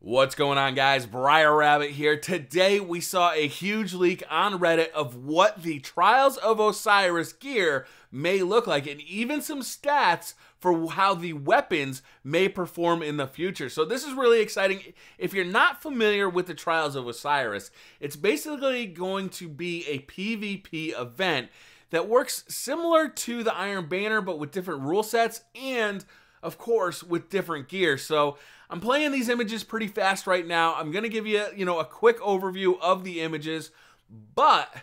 What's going on, guys? Briar Rabbit here. Today we saw a huge leak on Reddit of what the Trials of Osiris gear may look like, and even some stats for how the weapons may perform in the future. So this is really exciting. If you're not familiar with the Trials of Osiris, it's basically going to be a PvP event that works similar to the Iron Banner, but with different rule sets and, of course, with different gear. So I'm playing these images pretty fast right now. I'm going to give you, a quick overview of the images, but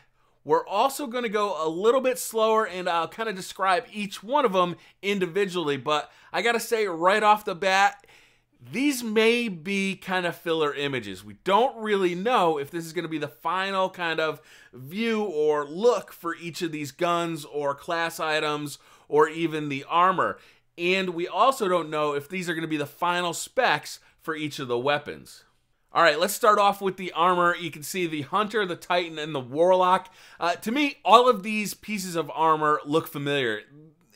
we're also going to go a little bit slower, and I'll kind of describe each one of them individually. But I got to say right off the bat, these may be kind of filler images. We don't really know if this is going to be the final kind of view or look for each of these guns or class items or even the armor. And we also don't know if these are going to be the final specs for each of the weapons. All right, let's start off with the armor. You can see the Hunter, the Titan, and the Warlock. To me, all of these pieces of armor look familiar.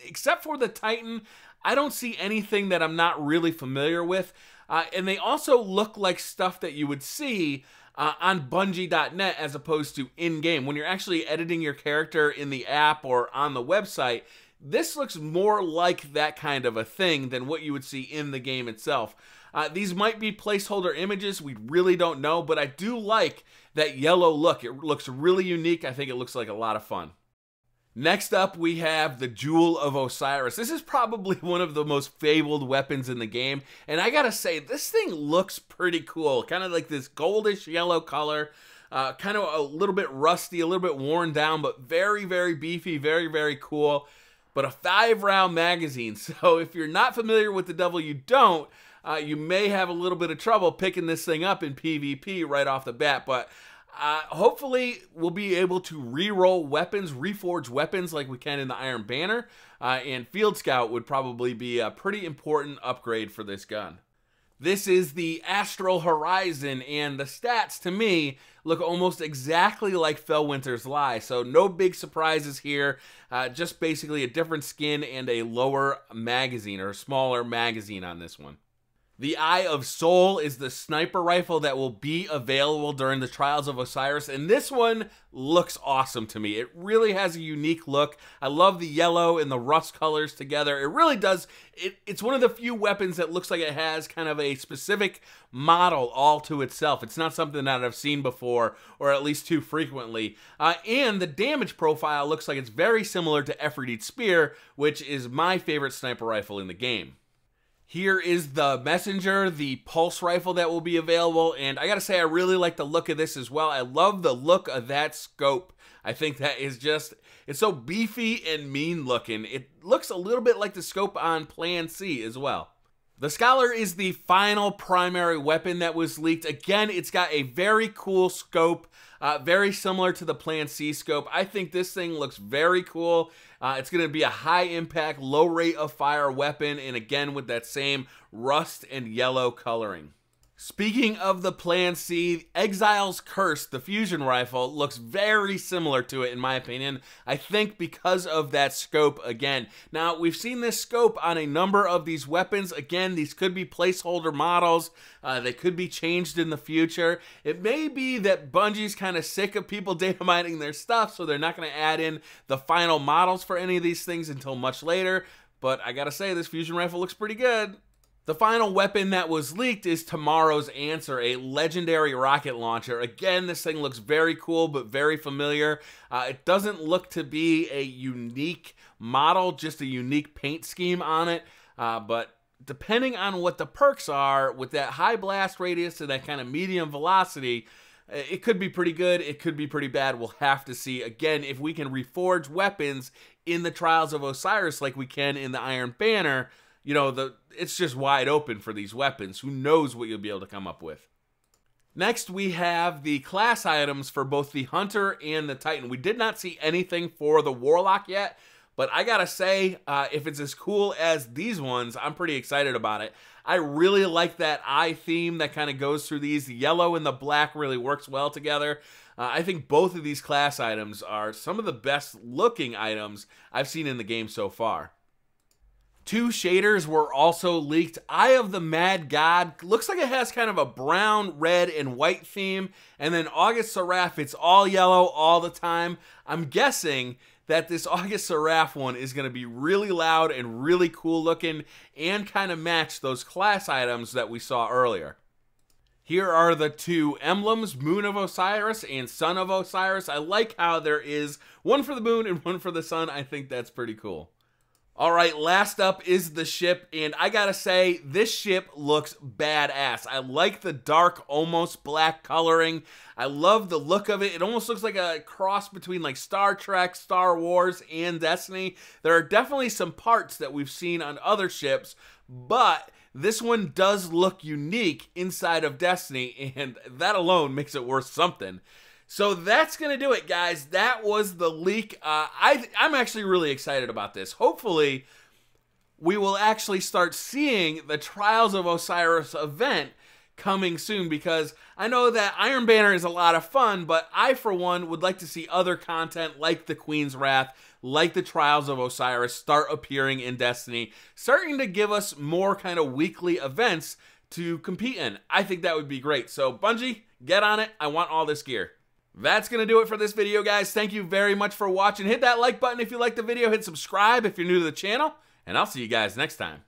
Except for the Titan, I don't see anything that I'm not really familiar with. And they also look like stuff that you would see on Bungie.net as opposed to in-game. When you're actually editing your character in the app or on the website, this looks more like that kind of a thing than what you would see in the game itself. These might be placeholder images. We really don't know, but I do like that yellow look. It looks really unique. I think it looks like a lot of fun. Next up, we have the Jewel of Osiris. This is probably one of the most fabled weapons in the game, and I gotta say, this thing looks pretty cool. Kind of like this goldish yellow color. Kind of a little bit rusty, a little bit worn down, but very, very beefy, very, very cool. But a 5-round magazine. So if you're not familiar with the devil, you don't, you may have a little bit of trouble picking this thing up in PvP right off the bat. But hopefully we'll be able to re-roll weapons, reforge weapons like we can in the Iron Banner. And Field Scout would probably be a pretty important upgrade for this gun. This is the Astral Horizon, and the stats, to me, look almost exactly like Fellwinter's Lie, so no big surprises here, just basically a different skin and a lower magazine, or a smaller magazine on this one. The Eye of Soul is the sniper rifle that will be available during the Trials of Osiris, and this one looks awesome to me. It really has a unique look. I love the yellow and the rust colors together. It really does. It's one of the few weapons that looks like it has kind of a specific model all to itself. It's not something that I've seen before, or at least too frequently. And the damage profile looks like it's very similar to Ephrodite's Spear, which is my favorite sniper rifle in the game. Here is the Messenger, the pulse rifle that will be available, and I gotta say I really like the look of this as well. I love the look of that scope. I think that is just, it's so beefy and mean looking. It looks a little bit like the scope on Plan C as well. The Scholar is the final primary weapon that was leaked. Again, it's got a very cool scope, very similar to the Plan C scope. I think this thing looks very cool. It's going to be a high impact, low rate of fire weapon, and again with that same rust and yellow coloring. Speaking of the Plan C, Exile's Curse, the fusion rifle, looks very similar to it in my opinion. I think because of that scope again. Now, we've seen this scope on a number of these weapons. Again, these could be placeholder models. They could be changed in the future. It may be that Bungie's kind of sick of people data mining their stuff, so they're not going to add in the final models for any of these things until much later. But I gotta say, this fusion rifle looks pretty good. The final weapon that was leaked is Tomorrow's Answer, a legendary rocket launcher. Again, this thing looks very cool, but very familiar. It doesn't look to be a unique model, just a unique paint scheme on it. But depending on what the perks are, with that high blast radius and that kind of medium velocity, it could be pretty good, it could be pretty bad. We'll have to see. Again, if we can reforge weapons in the Trials of Osiris like we can in the Iron Banner, it's just wide open for these weapons. Who knows what you'll be able to come up with. Next, we have the class items for both the Hunter and the Titan. We did not see anything for the Warlock yet, but I gotta say, if it's as cool as these ones, I'm pretty excited about it. I really like that eye theme that kind of goes through these. The yellow and the black really works well together. I think both of these class items are some of the best looking items I've seen in the game so far. 2 shaders were also leaked. Eye of the Mad God. Looks like it has kind of a brown, red, and white theme. And then August Seraph, it's all yellow all the time. I'm guessing that this August Seraph one is going to be really loud and really cool looking and kind of match those class items that we saw earlier. Here are the 2 emblems, Moon of Osiris and Sun of Osiris. I like how there is one for the moon and one for the sun. I think that's pretty cool. All right, last up is the ship, and I gotta say, this ship looks badass. I like the dark, almost black coloring. I love the look of it. It almost looks like a cross between like Star Trek, Star Wars, and Destiny. There are definitely some parts that we've seen on other ships, but this one does look unique inside of Destiny, and that alone makes it worth something. So that's going to do it, guys. That was the leak. I'm actually really excited about this. Hopefully, we will actually start seeing the Trials of Osiris event coming soon, because I know that Iron Banner is a lot of fun, but I, for one, would like to see other content like the Queen's Wrath, like the Trials of Osiris start appearing in Destiny, starting to give us more kind of weekly events to compete in. I think that would be great. So, Bungie, get on it. I want all this gear. That's going to do it for this video, guys. Thank you very much for watching. Hit that like button if you liked the video. Hit subscribe if you're new to the channel. And I'll see you guys next time.